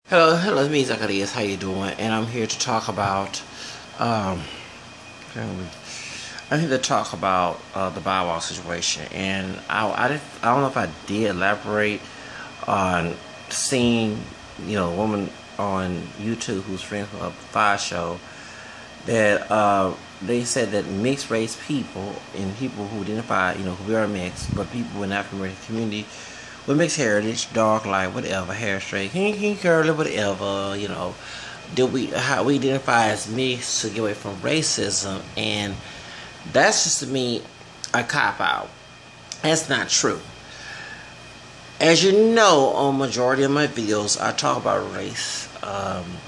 Hello, it's me, Zacchaeus. How you doing? And I'm here to talk about, um, I'm here to talk about the Bow Wow situation. And I don't know if I did elaborate on seeing, a woman on YouTube who's friends with a Five Show that they said that mixed race people and people who identify, who are mixed, but people in the African American community with mixed heritage, dark light, whatever, hair straight, kinky, curly, whatever, how we identify as mixed to get away from racism, and that's just to me a cop out. That's not true. As you know, on majority of my videos, I talk about race.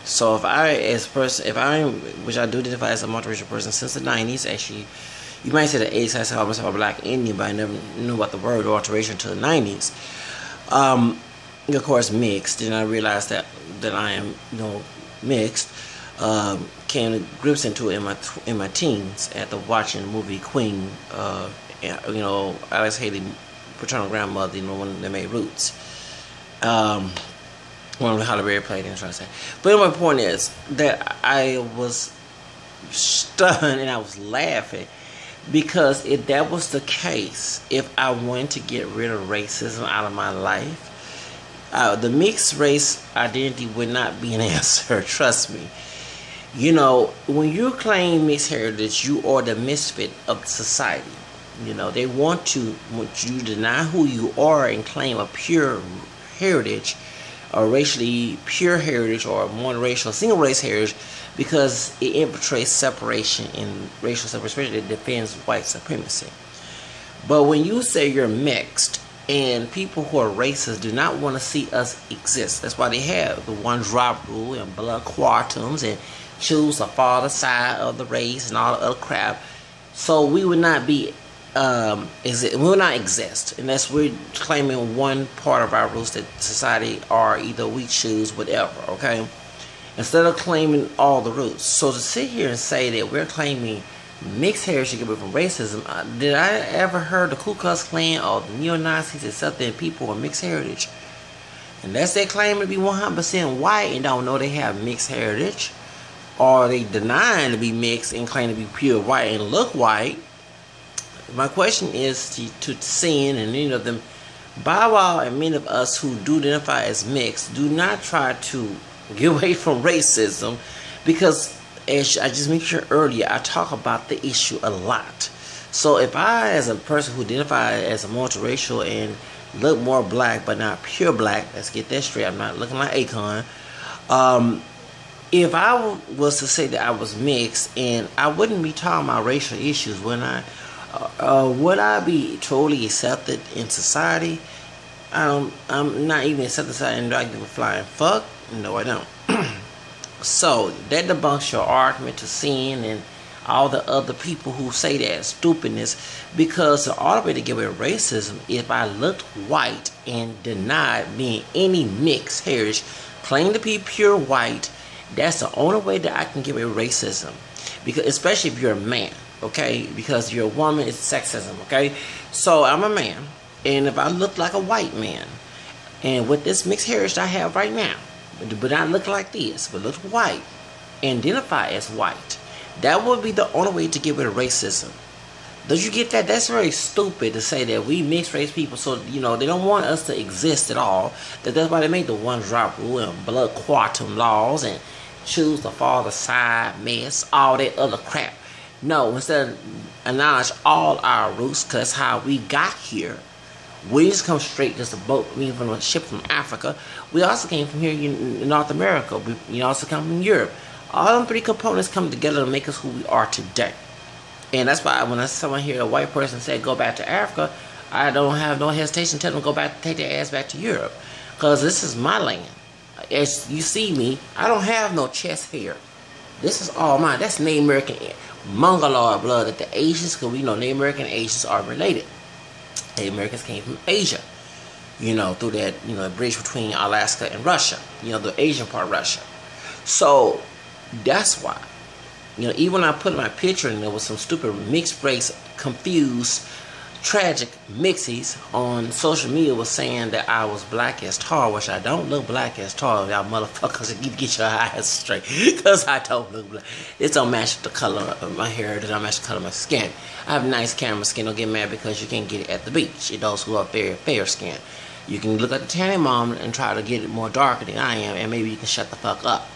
So if which I do identify as a multiracial person since the 90s, actually, you might say the 80s, I saw myself a black Indian, but I never knew about the word alteration until the 90s. Of course, mixed. Then I realized that I am, mixed. Came to grips into it in my teens after watching the movie Queen. Alex Haley, paternal grandmother, one that made Roots. One of the Halle Berry played in, trying to say. But my point is that I was stunned and I was laughing. Because if that was the case, if I wanted to get rid of racism out of my life, the mixed race identity would not be an answer. Trust me. When you claim mixed heritage, you are the misfit of society. They want you to deny who you are and claim a pure heritage, or racially pure heritage, or monoracial single race heritage, because it infiltrates separation and racial separation. It defends white supremacy. But when you say you're mixed, and people who are racist do not want to see us exist, that's why they have the one drop rule and blood quantiums and choose the farther side of the race and all the other crap. So we would not be we will not exist unless we're claiming one part of our rules that society are either we choose whatever, okay? Instead of claiming all the roots. So to sit here and say that we're claiming mixed heritage to get away from racism, did I ever heard the Ku Klux Klan or the neo-Nazis accepting people with mixed heritage? Unless they claim to be 100% white and don't know they have mixed heritage, or they denying to be mixed and claim to be pure white and look white. My question is to sin and many of them, Bow Wow and many of us who do identify as mixed, do not try to get away from racism, because as I just mentioned earlier, I talk about the issue a lot. So if I, as a person who identifies as a multiracial and look more black but not pure black, let's get that straight, I'm not looking like Akon. If I was to say that I was mixed, and I wouldn't be talking about racial issues, would I be totally accepted in society? I'm not even accepted in society, and do I give a flying fuck? No, I don't. So that debunks your argument to sin and all the other people who say that stupidness, because the only way to get rid of racism, if I looked white and denied being any mixed heritage, claim to be pure white, that's the only way that I can get rid of racism. Because especially if you're a man, okay? Because you're a woman, it's sexism, okay? So I'm a man, and if I look like a white man, and with this mixed heritage I have right now, but I look like this, but look white, and identify as white, that would be the only way to get rid of racism. Don't you get that? That's very stupid to say that we mixed race people, so they don't want us to exist at all. That's why they made the one drop rule and blood quantum laws and choose the farther side mess, all that other crap. No, instead of acknowledge all our roots, because that's how we got here. We just come straight, just a boat, we from a ship from Africa. We also came from here in North America. We also come from Europe. All them three components come together to make us who we are today. And that's why when someone hear a white person say go back to Africa, I don't have no hesitation to tell them go back, take their ass back to Europe, because this is my land. As you see me, I don't have no chest hair. This is all mine. That's Native American Mongoloid blood that the Asians, because we know Native American and Asians are related. Native Americans came from Asia, through that, bridge between Alaska and Russia, the Asian part of Russia. So that's why, even when I put my picture and there was some stupid mixed race confused tragic mixies on social media was saying that I was black as tar, which I don't look black as tar. Y'all motherfuckers, you get your eyes straight, because I don't look black. It don't match the color of my hair. It don't match the color of my skin. I have nice camera skin. Don't get mad because you can't get it at the beach. It those who are very fair skin. You can look at the tanning mom and try to get it more darker than I am, and maybe you can shut the fuck up.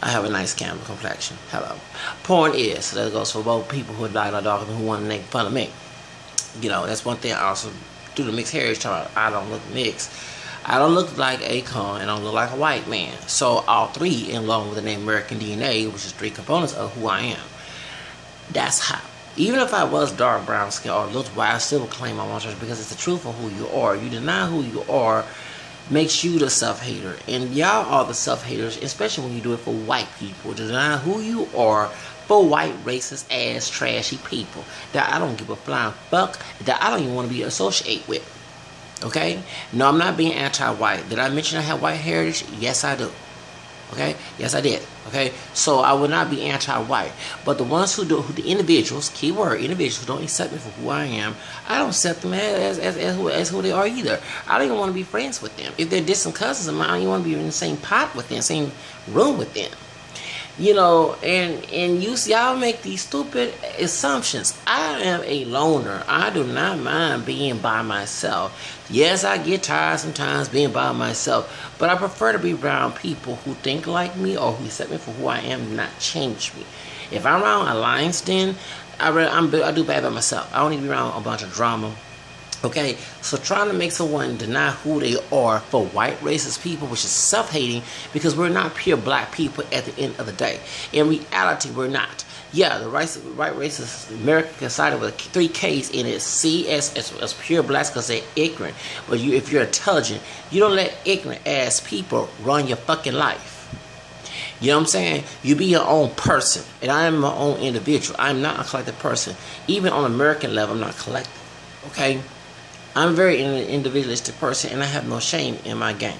I have a nice camera complexion. Hello. Point is, so that goes for both people who are light or darker and who want to make fun of me. You know, that's one thing I also do the mixed heritage. I don't look mixed. I don't look like Akon, and I don't look like a white man. So all three, along with the name American DNA, which is 3 components of who I am. That's how. Even if I was dark brown skin or looked white, I still would claim my monsters because it's the truth of who you are. You deny who you are, makes you the self-hater. And y'all are the self-haters, especially when you do it for white people. To deny who you are for white, racist, ass, trashy people that I don't give a flying fuck, that I don't even want to be associated with. Okay? No, I'm not being anti-white. Did I mention I have white heritage? Yes, I do. Okay? Yes, I did. Okay? So I will not be anti-white. But the ones who do, the individuals, keyword, individuals who don't accept me for who I am, I don't accept them as who they are either. I don't even want to be friends with them. If they're distant cousins of mine, I don't even want to be in the same pot with them, same room with them. You know, and y'all make these stupid assumptions. I am a loner. I do not mind being by myself. Yes, I get tired sometimes being by myself, but I prefer to be around people who think like me or who accept me for who I am and not change me. If I'm around a lion's den, I do bad by myself. I don't need to be around a bunch of drama. Okay, so trying to make someone deny who they are for white racist people, which is self-hating, because we're not pure black people at the end of the day. In reality, we're not. Yeah, the white racist America sided with 3 Ks in it. See as pure blacks because they're ignorant. But if you're intelligent, you don't let ignorant ass people run your fucking life. You know what I'm saying? You be your own person, and I am my own individual. I'm not a collective person. Even on American level, I'm not collective. Okay. I'm a very individualistic person, and I have no shame in my game.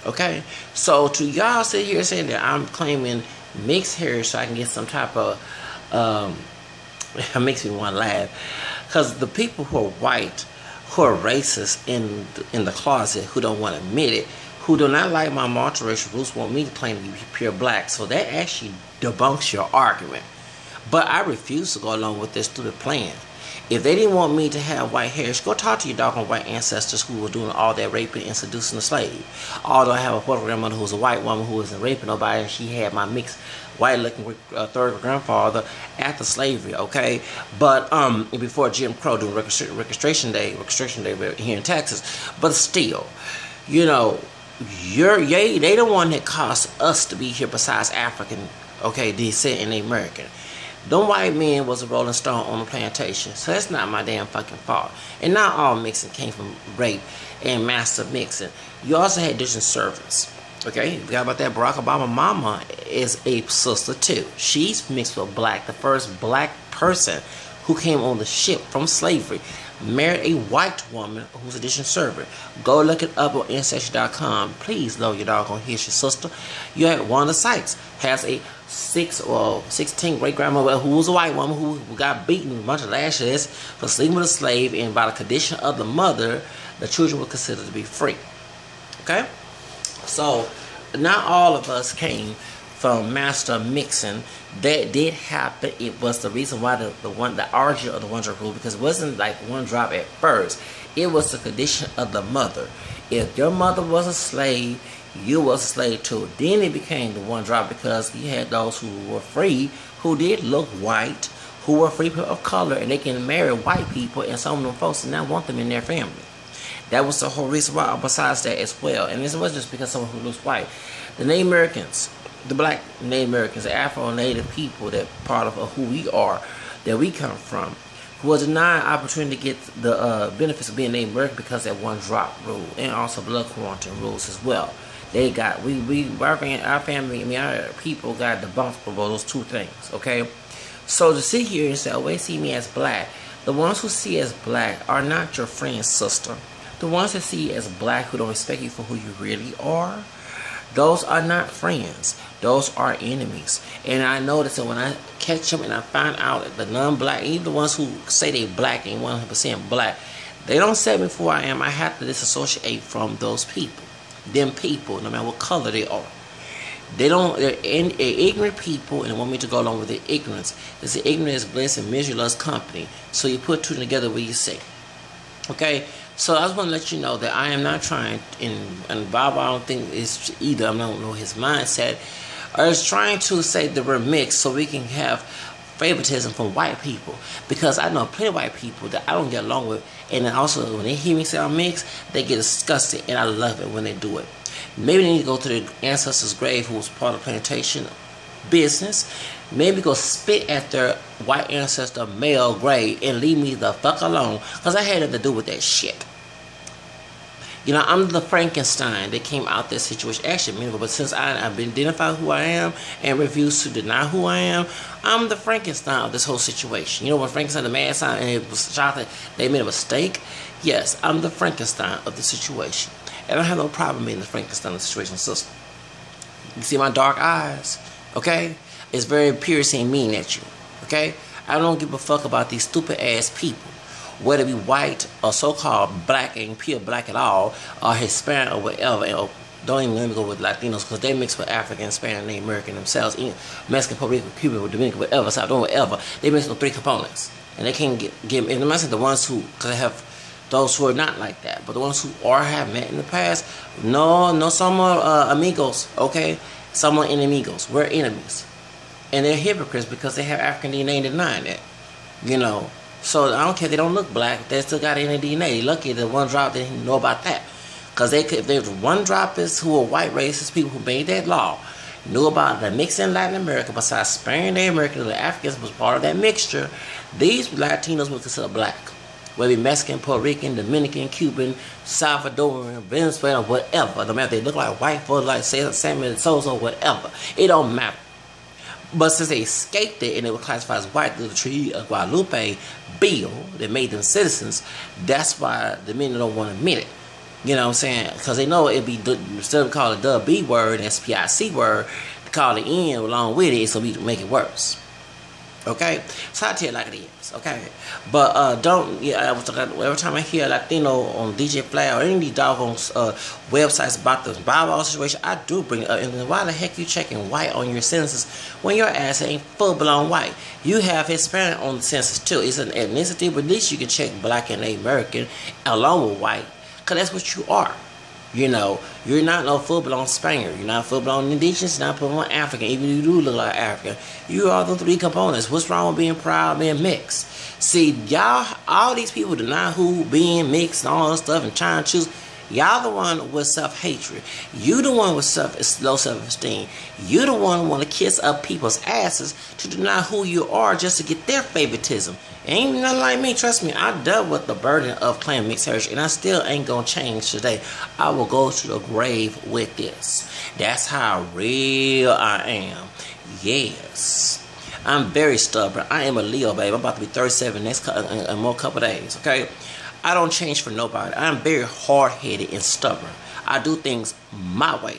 Okay? So, to y'all sit here saying that I'm claiming mixed hair so I can get some type of, it makes me want to laugh. Because the people who are white, who are racist in the closet, who don't want to admit it, who do not like my multiracial roots, want me to claim to be pure black. So, that actually debunks your argument. But I refuse to go along with this stupid plan. If they didn't want me to have white hair, go talk to your doggone white ancestors who were doing all that raping and seducing the slave. Although I have a fourth grandmother who was a white woman who wasn't raping nobody, and she had my mixed white-looking third grandfather after slavery, okay? But before Jim Crow doing registration day here in Texas. But still, you know, they the one that caused us to be here besides African, okay, descent and American. Them white men was a rolling stone on the plantation, so that's not my damn fucking fault. And not all mixing came from rape and master mixing. You also had different servants. Okay, you forgot about that. Barack Obama mama is a sister too. She's mixed with black. The first black person who came on the ship from slavery married a white woman who's a distant servant. Go look it up on Ancestry.com. Please love your doggone history, sister. You had Wanda Sykes has a 16 great grandmother who was a white woman who got beaten with a bunch of lashes for sleeping with a slave, and by the condition of the mother, the children were considered to be free. Okay, so not all of us came from master mixing. That did happen. It was the reason why the origin of the one drop rule, because it wasn't like one drop at first. It was the condition of the mother. If your mother was a slave, you was a slave too. Then it became the one drop because you had those who were free, who did look white, who were free people of color, and they can marry white people, and some of them folks did not want them in their family. That was the whole reason why, besides that as well. And this wasn't just because someone who looks white. The Native Americans, the black Native Americans, the Afro-Native people that part of who we are, that we come from, who was denied opportunity to get the benefits of being Native American because of that one drop rule, and also blood quarantine rules as well. They got, our family, I mean, our people got debunked for those two things, okay? So to sit here and say, oh, they see me as black. The ones who see as black are not your friend's sister. The ones that see you as black, who don't respect you for who you really are, Those are not friends. Those are enemies. And I notice that when I catch them and I find out that the non-black, even the ones who say they black and 100% black, they don't set me for who I am. I have to disassociate from those people. Them people, no matter what color they are. They're ignorant people and want me to go along with their ignorance. They say ignorance is bliss and misery loves company. So you put two together what you say. Okay? So I just want to let you know that I am not trying, and Bob, I don't think it's either, I don't know his mindset, or is trying to say that we're mixed so we can have favoritism from white people. Because I know plenty of white people that I don't get along with, and then also when they hear me say I'm mixed, they get disgusted, and I love it when they do it. Maybe they need to go to their ancestors' grave who was part of plantation business. Maybe go spit at their white ancestor male grave and leave me the fuck alone. Because I had nothing to do with that shit. You know, I'm the Frankenstein that came out this situation. Actually, but since I've been identified who I am and refused to deny who I am, I'm the Frankenstein of this whole situation. You know when Frankenstein the mad sign and it was shot that they made a mistake? Yes, I'm the Frankenstein of the situation. And I don't have no problem being the Frankenstein of the situation, sister. You see my dark eyes, okay? It's very piercing mean at you, okay? I don't give a fuck about these stupid ass people. Whether it be white or so-called black, ain't pure black at all, or Hispanic or whatever. And don't even let me go with Latinos because they mix with African, Spanish, and American themselves. Mexican, Puerto Rican, Cuban, Dominican, whatever, South, whatever. They mix with three components. And they can't get and I'm not saying the ones who, because they have those who are not like that, but the ones who are have met in the past, no, some are amigos, okay? Some are enemigos. We're enemies. And they're hypocrites because they have African DNA denying it, you know. So I don't care if they don't look black, they still got any DNA. They're lucky that one drop they didn't know about that. Because if there's one drop is who are white racist people who made that law, knew about the mix in Latin America, besides sparing the Americans, the Africans was part of that mixture, these Latinos were considered black. Whether it be Mexican, Puerto Rican, Dominican, Cuban, Salvadoran, Venezuelan, whatever. No matter if they look like white folks, like Samuel Sosa, whatever. It don't matter. But since they escaped it and they were classified as white through the Treaty of Guadalupe bill that made them citizens, that's why the men don't want to admit it. You know what I'm saying? Because they know it'd be, instead of calling the B word, SPIC word, to call the N along with it, so we make it worse. Okay? So I tell you like it is. Okay? But don't, every time I hear Latino on DJ Flag or any of these doggone websites about the Bible situation, I do bring it up. And why the heck you checking white on your census when your ass ain't full-blown white? You have Hispanic on the census too. It's an ethnicity, but at least you can check black and American along with white. Because that's what you are. You know, you're not no full-blown Spaniard. You're not full-blown indigenous. You're not full-blown African. Even if you do look like African. You are the three components. What's wrong with being proud, being mixed? See, y'all, all these people deny who being mixed and all that stuff and trying to choose. Y'all the one with self-hatred. You the one with low self-esteem. You the one who want to kiss up people's asses to deny who you are just to get their favoritism. Ain't nothing like me, trust me. I dealt with the burden of claiming mixed heritage, and I still ain't gonna change today. I will go to the grave with this. That's how real I am. Yes. I'm very stubborn. I am a Leo, babe. I'm about to be 37 next more couple days, okay? I don't change for nobody. I'm very hard-headed and stubborn. I do things my way.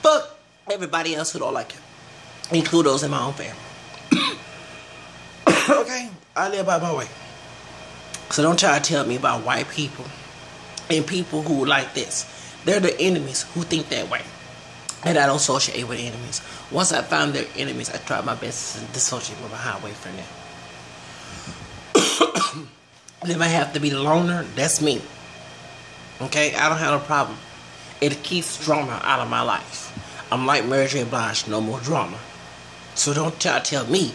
Fuck everybody else who don't like it. Include those in my own family. Okay? I live by my way. So don't try to tell me about white people and people who like this. They're the enemies who think that way. And I don't associate with enemies. Once I find their enemies, I try my best to dissociate with my highway from them. If I have to be the loner, that's me. Okay? I don't have a problem. It keeps drama out of my life. I'm like Mary J. Blige, no more drama. So don't try to tell me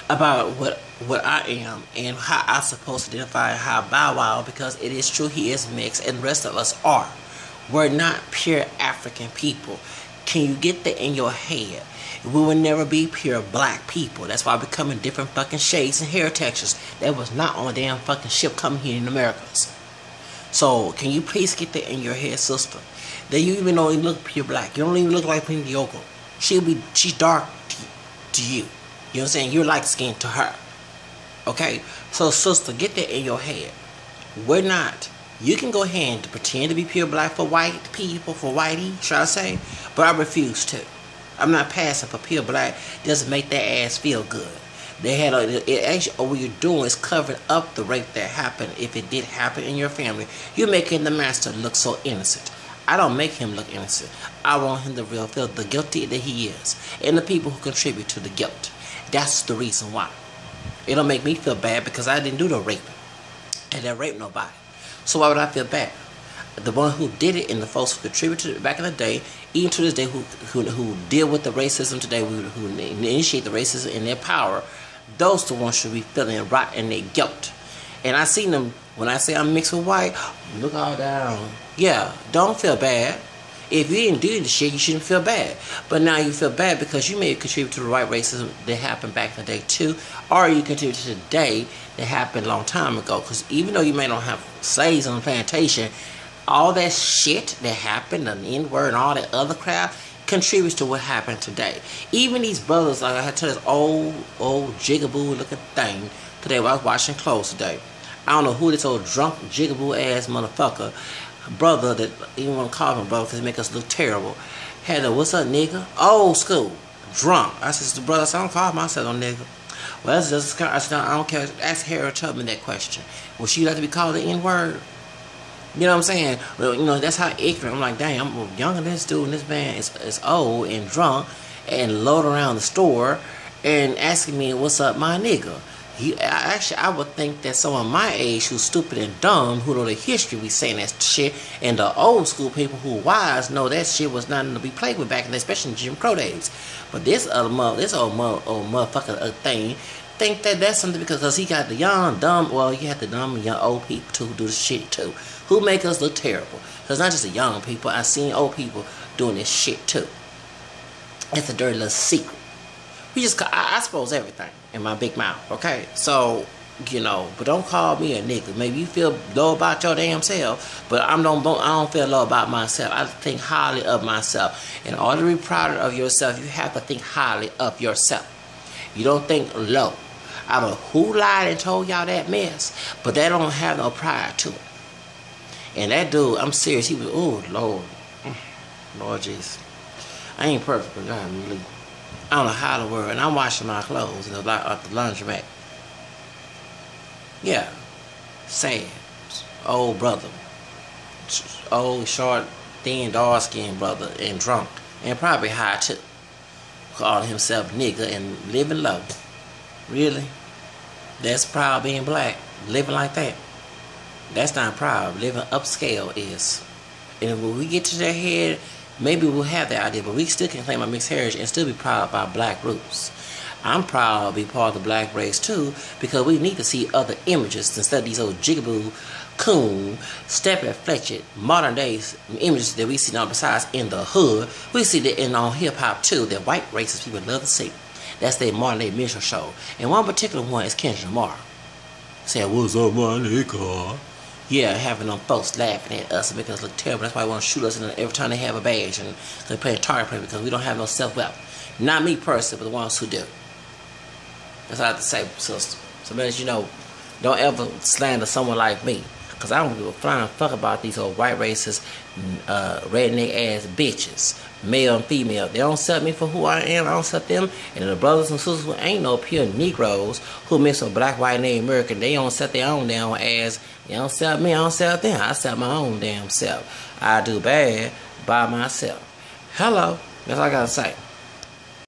about what I am and how I'm supposed to identify how Bow Wow, because it is true he is mixed and the rest of us are. We're not pure African people. Can you get that in your head? We will never be pure black people. That's why we're coming different fucking shades and hair textures. That was not on a damn fucking ship coming here in the Americas. So, can you please get that in your head, sister? That you even don't even look pure black. You don't even look like Pinky Yoko. She's dark to you. You know what I'm saying? You're light skinned to her. Okay? So, sister, get that in your head. We're not You can go ahead and pretend to be pure black for white people, for whitey, should I say? But I refuse to. I'm not passing for pure black. Doesn't make their ass feel good. They had actually what you're doing is covering up the rape that happened. If it did happen in your family, you're making the master look so innocent. I don't make him look innocent. I want him to feel the guilty that he is, and the people who contribute to the guilt. That's the reason why. It don't make me feel bad because I didn't do the raping. I didn't rape nobody. So why would I feel bad? The one who did it and the folks who contributed back in the day, even to this day, who deal with the racism today, who initiate the racism in their power, those the ones should be feeling right in their guilt. And I seen them when I say I'm mixed with white. Look all down. Yeah, don't feel bad. If you didn't do the shit, you shouldn't feel bad. But now you feel bad because you may contribute to the white racism that happened back in the day too, or you contribute to the day that happened a long time ago. Because even though you may not have slaves on the plantation, all that shit that happened, the N-word and all that other crap, contributes to what happened today. Even these brothers, like I had to this old jigaboo looking thing today while I was watching clothes today. I don't know who this old drunk jigaboo ass motherfucker brother that even want to call him brother because he make us look terrible. Had a what's up nigga? Old school. Drunk. I said, brother, I don't call myself no nigga. Well, that's just, I said, I don't care. Ask Harriet Tubman that question. Will she like to be called the N-word? You know what I'm saying? Well, you know, that's how ignorant. I'm like, dang, I'm younger than this dude, and this man is old and drunk and loaded around the store and asking me, what's up, my nigga? I would think that someone my age who's stupid and dumb, who know the history, we saying that shit, and the old school people who wise know that shit was nothing to be played with back in the, especially in Jim Crow days. But this old motherfucker thing think that that's something because he got the young, dumb, well, you have the dumb and young old people too who do the shit too, who make us look terrible. Because not just the young people, I seen old people doing this shit too. It's a dirty little secret. We just, I suppose everything in my big mouth, okay? So, you know, but don't call me a nigga. Maybe you feel low about your damn self, but I don't feel low about myself. I think highly of myself. In order to be proud of yourself, you have to think highly of yourself. You don't think low. I don't know who lied and told y'all that mess, but they don't have no pride to it. And that dude, I'm serious, he was, oh, Lord. Lord Jesus. I ain't perfect, but I'm really, I don't know how to word, and I'm washing my clothes at the laundromat. Yeah. Sad. Old brother. Old, short, thin, dark-skinned brother, and drunk. And probably high, too. Calling himself nigga and living low. Really? That's proud being black. Living like that. That's not proud. Living upscale is. And when we get to their head, maybe we'll have that idea, but we still can claim our mixed heritage and still be proud of our black roots. I'm proud to be part of the black race too, because we need to see other images instead of these old jigaboo, coon, stepping Fletcher, modern days images that we see now besides in the hood. We see that in on hip hop too, that white racist people love to see. That's their modern day minstrel show. And one particular one is Kendrick Lamar. Saying, what's up, my nigga? Yeah, having them folks laughing at us and making us look terrible. That's why they want to shoot us every time they have a badge and they play a target play because we don't have no self-wealth. Not me personally, but the ones who do. That's all I have to say, sister. So, as you know, don't ever slander someone like me. Because I don't give a flying fuck about these old white racist, redneck ass bitches. Male and female. They don't accept me for who I am. I don't accept them. And the brothers and sisters who ain't no pure Negroes who mix with black, white, Native American, they don't accept their own damn ass. They don't accept me. I don't accept them. I accept my own damn self. I do bad by myself. Hello. That's all I gotta say.